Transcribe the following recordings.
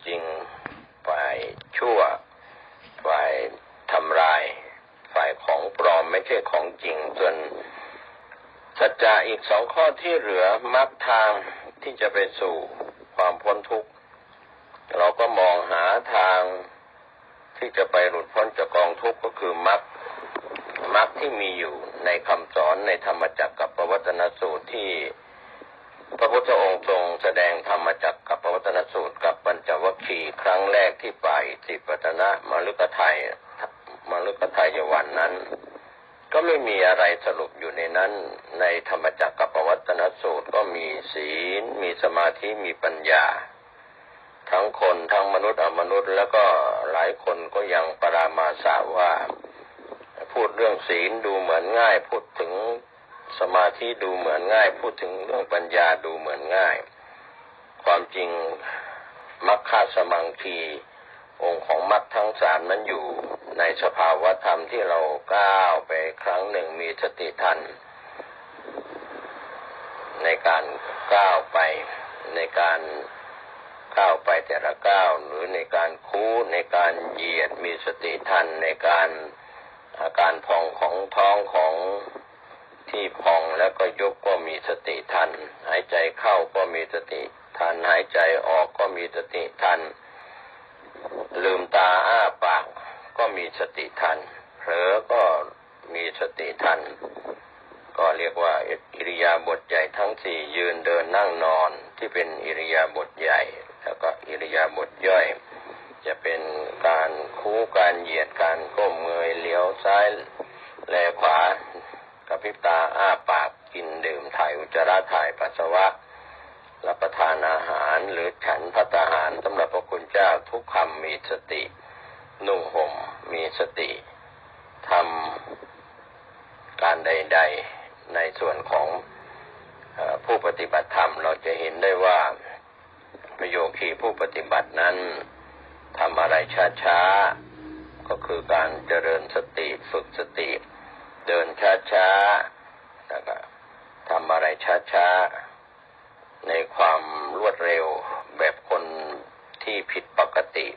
จริงฝ่ายชั่วฝ่ายทำลายฝ่ายของปลอมไม่ใช่ของจริงส่วนสัจจะอีกสองข้อที่เหลือมรรคทางที่จะไปสู่ความพ้นทุกข์เราก็มองหาทางที่จะไปหลุดพ้นจากกองทุกข์ก็คือมรรคที่มีอยู่ในคำสอนในธรรมจักรกับปวัตตนสูตรที่พระพุทธองค์ทรงแสดงธรรมจักรกับปวัตตนสูตรกับปัญจวัคคีย์ครั้งแรกที่ป่าอิสิปตนะมฤคทายวันนั้นก็ไม่มีอะไรสรุปอยู่ในนั้นในธรรมจักรกับปวัตตนสูตรก็มีศีลมีสมาธิมีปัญญาทั้งคนทั้งมนุษย์อมนุษย์แล้วก็หลายคนก็ยังปรามาสาว่าพูดเรื่องศีลดูเหมือนง่ายพูดถึงสมาธิดูเหมือนง่ายพูดถึงเรื่องปัญญาดูเหมือนง่ายความจริงมรรคสมังคีองค์ของมรรคทั้งสามนั้นอยู่ในสภาวะธรรมที่เราก้าวไปครั้งหนึ่งมีสติทันในการก้าวไปแต่ละก้าวหรือในการคู้ในการเหยียดมีสติทันในการอาการพองของท้องของที่พองแล้วก็ยกก็มีสติทันหายใจเข้าก็มีสติทันหายใจออกก็มีสติทันลืมตาอ้าปากก็มีสติทันเผลอก็มีสติทันก็เรียกว่าอิริยาบถใหญ่ทั้งสี่ยืนเดินนั่งนอนที่เป็นอิริยาบถใหญ่แล้วก็อิริยาบถย่อยจะเป็นการคู้การเหยียดการก้มเงยเลี้ยวซ้ายแลขวากระพริบตาอ้าปากกินดื่มถ่ายอุจจาระถ่ายปัสสาวะรับประทานอาหารหรือฉันภัตตาหารสำหรับพระคุณเจ้าทุกคำมีสตินุ่งห่มมีสติทำการใดๆในส่วนของผู้ปฏิบัติธรรมเราจะเห็นได้ว่าประโยคีผู้ปฏิบัตินั้นทำอะไรช้าๆก็คือการเจริญสติฝึกสติเดินช้าๆแล้วก็ทำอะไรช้าๆในความรวดเร็วแบบคนที่ผิดปกติ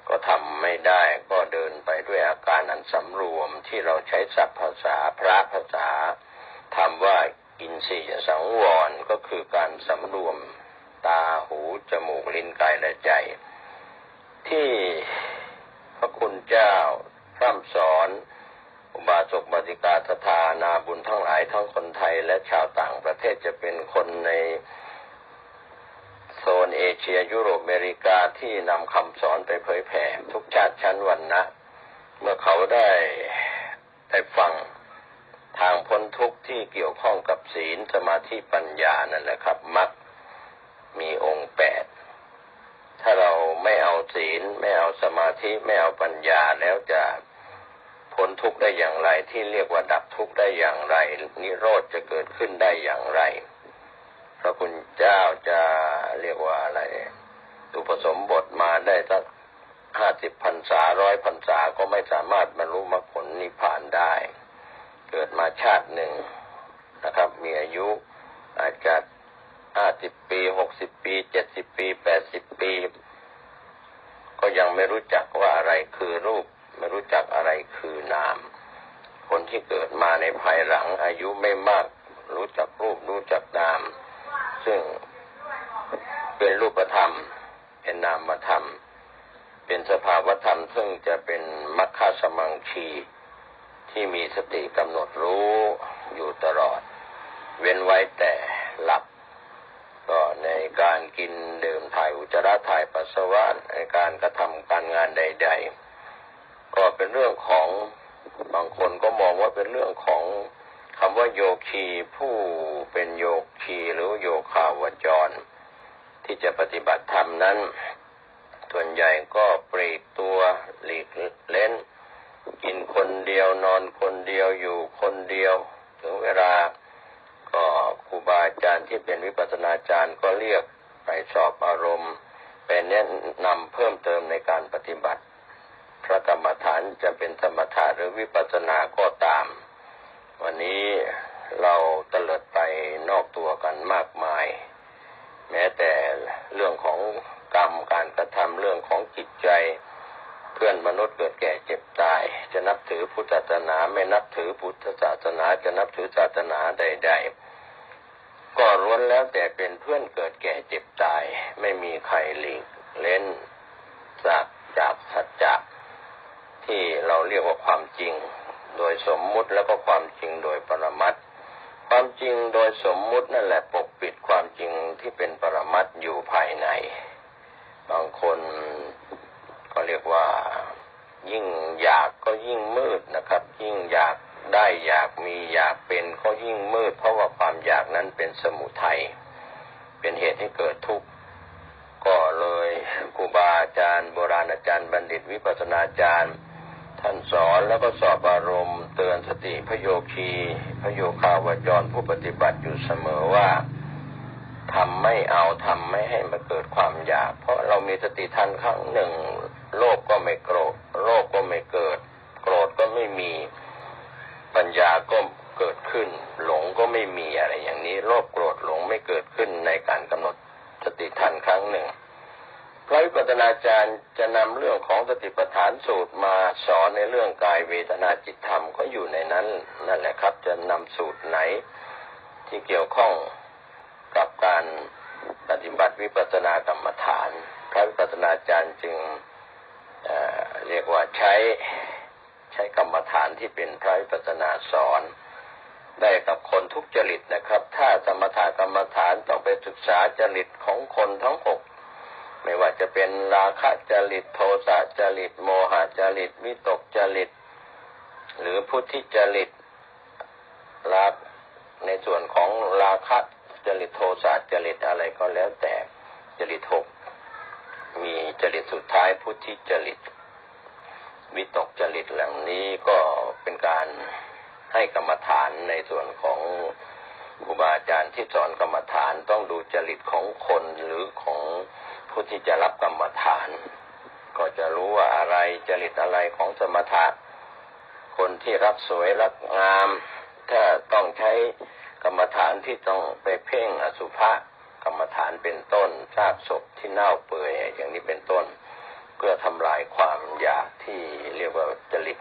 ก็ทำไม่ได้ก็เดินไปด้วยอาการอันสำรวมที่เราใช้ศัพท์ภาษาพระภาษาธรรมว่าอินทรียสังวรก็คือการสำรวมตาหูจมูกลิ้นกายและใจที่พระคุณเจ้าพร่ำสอนอุบาสกอุบาสิกาศรัทธานาบุญทั้งหลายทั้งคนไทยและชาวต่างประเทศจะเป็นคนในโซนเอเชียยุโรปอเมริกาที่นำคำสอนไปเผยแผ่ทุกชาติชั้นวรรณะเมื่อเขาได้ฟังทางพ้นทุกข์ที่เกี่ยวข้องกับศีลสมาธิปัญญานั่นแหละครับมรรคมีองค์8ถ้าเราไม่เอาศีลไม่เอาสมาธิไม่เอาปัญญาแล้วจะพ้นทุกข์ได้อย่างไรที่เรียกว่าดับทุกข์ได้อย่างไรนิโรธจะเกิดขึ้นได้อย่างไรพระคุณเจ้าจะเรียกว่าอะไรอุปสมบทมาได้สัก50 พรรษา100 พรรษาก็ไม่สามารถบรรลุมรรคผลนิพพานได้เกิดมาชาติหนึ่งนะครับมีอายุอาจจะ50 ปี60 ปี70 ปี80 ปีก็ยังไม่รู้จักว่าอะไรคือรูปไม่รู้จักอะไรคือนามคนที่เกิดมาในภายหลังอายุไม่มากรู้จักรูปรู้จักนามซึ่งเป็นรูปธรรมเป็นนามธรรมเป็นสภาวธรรมซึ่งจะเป็นมรรคสมังคีที่มีสติกำหนดรู้อยู่ตลอดเว้นไว้แต่หลับก็ในการกินดื่มถ่ายอุจจาระถ่ายปัสสาวะในการกระทำการงานใดๆก็เป็นเรื่องของบางคนก็มองว่าเป็นเรื่องของคำว่าโยคีผู้เป็นโยคีหรือโยคาวจรที่จะปฏิบัติธรรมนั้นส่วนใหญ่ก็ปลีกตัวหลีกเล่นกินคนเดียวนอนคนเดียวอยู่คนเดียวถึงเวลาก็ครูบาอาจารย์ที่เป็นวิปัสสนาจารย์ก็เรียกไปสอบอารมณ์ไปแนะนำเพิ่มเติมในการปฏิบัติพระกรรมฐานจะเป็นสมถะหรือวิปัสสนาก็ตามวันนี้เราเตลิดไปนอกตัวกันมากมายแม้แต่เรื่องของกรรมการกระทำ มนุษย์เกิดแก่เจ็บตายจะนับถือพุทธศาสนาไม่นับถือพุทธศาสนาจะนับถือศาสนาใดๆก็ล้วนแล้วแต่เป็นเพื่อนเกิดแก่เจ็บตายไม่มีใครหลีกเล่นจากสัจจะที่เราเรียกว่าความจริงโดยสมมุติแล้วก็ความจริงโดยปรมัตถ์ความจริงโดยสมมุตินั่นแหละปกปิดความจริงที่เป็นปรมัตถ์อยู่ภายในบางคนก็เรียกว่ายิ่งอยากก็ยิ่งมืดนะครับยิ่งอยากได้อยากมีอยากเป็นก็ยิ่งมืดเพราะว่าความอยากนั้นเป็นสมุทัยเป็นเหตุให้เกิดทุกข์ก็เลยครูบาอาจารย์โบราณอาจารย์บัณฑิตวิปัสสนาจารย์ท่านสอนแล้วก็สอบอารมณ์เตือนสติพโยคีพโยคาวจรผู้ปฏิบัติอยู่เสมอว่าทำไม่เอาทำไม่ให้มาเกิดความอยากเพราะเรามีสติทันครั้งหนึ่งโลภก็ไม่โกรธโลภก็ไม่เกิดโกรธก็ไม่มีปัญญาก็เกิดขึ้นหลงก็ไม่มีอะไรอย่างนี้โลภโกรธหลงไม่เกิดขึ้นในการกำหนดสติทันครั้งหนึ่งพระวิปัสสนาจารย์จะนำเรื่องของสติปัฏฐานสูตรมาสอนในเรื่องกายเวทนาจิตธรรมก็อยู่ในนั้นนั่นแหละครับจะนำสูตรไหนที่เกี่ยวข้องกับการปฏิบัติวิปัสสนากรรมฐานพระวิปัสสนาจารย์จึงเรียกว่าใช้กรรมฐานที่เป็นพระวิปัสสนาสอนได้กับคนทุกจริตนะครับถ้าสมถกรรมฐานต้องไปศึกษาจริตของคนทั้งหกไม่ว่าจะเป็นราคะจริตโทสะจริตโมหะจริตวิตกจริตหรือพุทธิจริตรักในส่วนของราคะจริตโทสะจริตอะไรก็แล้วแต่จริตหกมีจริตสุดท้ายพุทธิจริตวิตกจริตเหล่านี้ก็เป็นการให้กรรมฐานในส่วนของครูบาอาจารย์ที่สอนกรรมฐานต้องดูจริตของคนหรือของผู้ที่จะรับกรรมฐานก็จะรู้ว่าอะไรจริตอะไรของสมถะคนที่รักสวยรักงามถ้าต้องใช้กรรมฐานที่ต้องไปเพ่งอสุภะกรรมฐานเป็นต้นซากศพที่เน่าเปื่อยอย่างนี้เป็นต้นเพื่อทำลายความอยากที่เรียกว่าจริต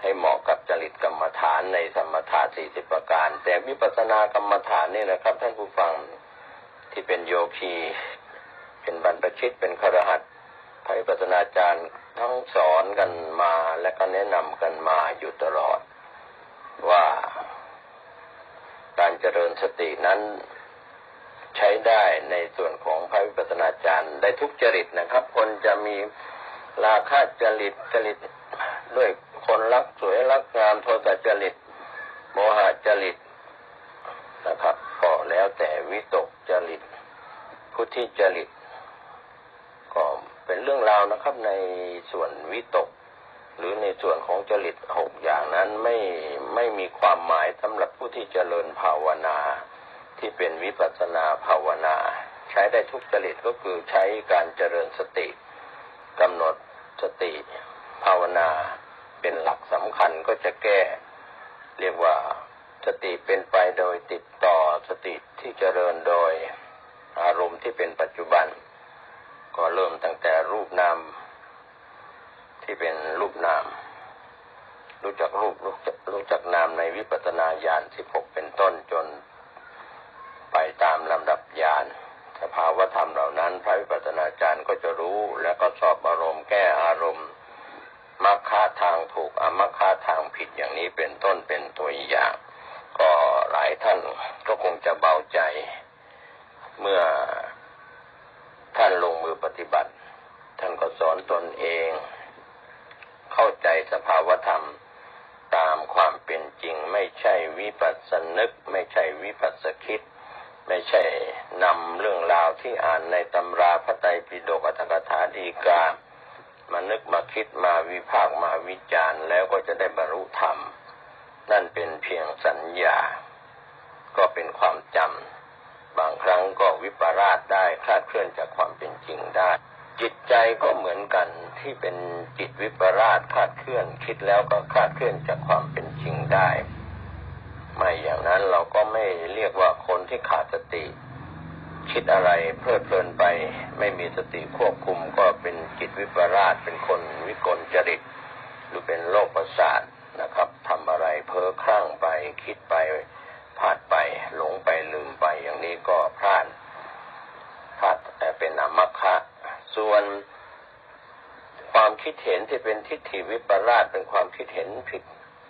ให้เหมาะกับจริตกรรมฐานในสมถะ40ประการแต่วิปัสสนากรรมฐานนี่นะครับท่านผู้ฟังที่เป็นโยคีเป็นบรรพชิตเป็นคฤหัสถ์พระวิปัสสนาจารย์ทั้งสอนกันมาและก็แนะนำกันมาอยู่ตลอดว่าการเจริญสตินั้นใช้ได้ในส่วนของพระวิปัสสนาจารย์ได้ทุกจริตนะครับคนจะมีราคะจริตด้วยคนรักสวยรักงามโทสะจริตโมหะจริตนะครับก็แล้วแต่วิตกจริตพุทธิจริตก็เป็นเรื่องราวนะครับในส่วนวิตกหรือในส่วนของจริต6อย่างนั้นไม่มีความหมายสำหรับผู้ที่เจริญภาวนาที่เป็นวิปัสสนาภาวนาใช้ได้ทุกจริตก็คือใช้การเจริญสติกำหนดสติภาวนาเป็นหลักสำคัญก็จะแก้เรียกว่าสติเป็นไปโดยติดต่อสติที่เจริญโดยอารมณ์ที่เป็นปัจจุบันก็เริ่มตั้งแต่รูปนามที่เป็นรูปนามรู้จักรูปรู้จักนามในวิปัสสนาญาณ16เป็นต้นจนไปตามลำดับญาณสภาวธรรมเหล่านั้นพระวิปัสสนาจารย์ก็จะรู้และก็สอบอารมณ์แก้อารมณ์มรรคทางถูกอมรรคทางผิดอย่างนี้เป็นต้นเป็นตัวอย่างก็หลายท่านก็คงจะเบาใจเมื่อท่านลงมือปฏิบัติท่านก็สอนตนเองเข้าใจสภาวธรรมตามความเป็นจริงไม่ใช่วิปัสสนึกไม่ใช่วิปัสสคิดไม่ใช่นำเรื่องราวที่อ่านในตำราพระไตรปิฎกอรรถกถาฎีกามานึกมาคิดมาวิพากษ์มาวิจารณ์แล้วก็จะได้บรรลุธรรมนั่นเป็นเพียงสัญญาก็เป็นความจำบางครั้งก็วิปลาสได้คลาดเคลื่อนจากความเป็นจริงได้จิตใจก็เหมือนกันที่เป็นจิตวิปลาสคลาดเคลื่อนคิดแล้วก็คลาดเคลื่อนจากความเป็นจริงได้ไม่อย่างนั้นเราก็ไม่เรียกว่าคนที่ขาดสติ คิดอะไรเพลิดเพลินไปไม่มีสติควบคุมก็เป็นจิตวิปลาสเป็นคนวิกลจริตหรือเป็นโรคประสาทนะครับทำอะไรเพ้อคลั่งไปคิดไปพลาดไปหลงไปลืมไปอย่างนี้ก็พลาดเป็นอมัคคะส่วนความคิดเห็นที่เป็นทิฏฐิวิปลาสเป็นความคิดเห็นผิด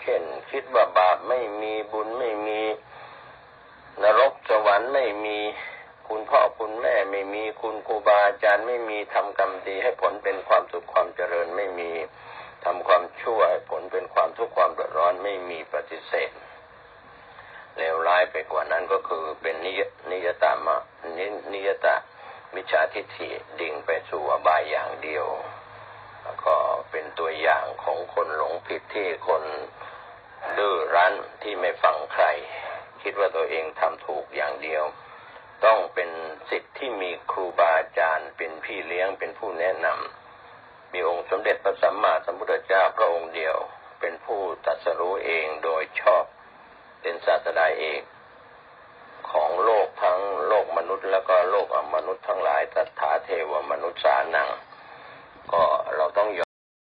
เช่นคิดว่าบาปไม่มีบุญไม่มีนรกสวรรค์ไม่มีคุณพ่อคุณแม่ไม่มีคุณครูบาอาจารย์ไม่มีทำกรรมดีให้ผลเป็นความสุขความเจริญไม่มีทำความชั่วให้ผลเป็นความทุกข์ความเดือดร้อนไม่มีปฏิเสธเลวร้ายไปกว่านั้นก็คือเป็นนิยตมิจฉาทิฏฐิดิ่งไปสู่อบายอย่างเดียวแล้วก็เป็นตัวอย่างของคนหลงผิดที่คนดื้อรั้นที่ไม่ฟังใครคิดว่าตัวเองทำถูกอย่างเดียวต้องเป็นศิษย์ที่มีครูบาอาจารย์เป็นพี่เลี้ยงเป็นผู้แนะนำมีองค์สมเด็จพระสัมมาสัมพุทธเจ้าพระองค์เดียวเป็นผู้ตรัสรู้เองโดยชอบเป็นศาสดาเอกของโลกทั้งโลกมนุษย์แล้วก็โลกอ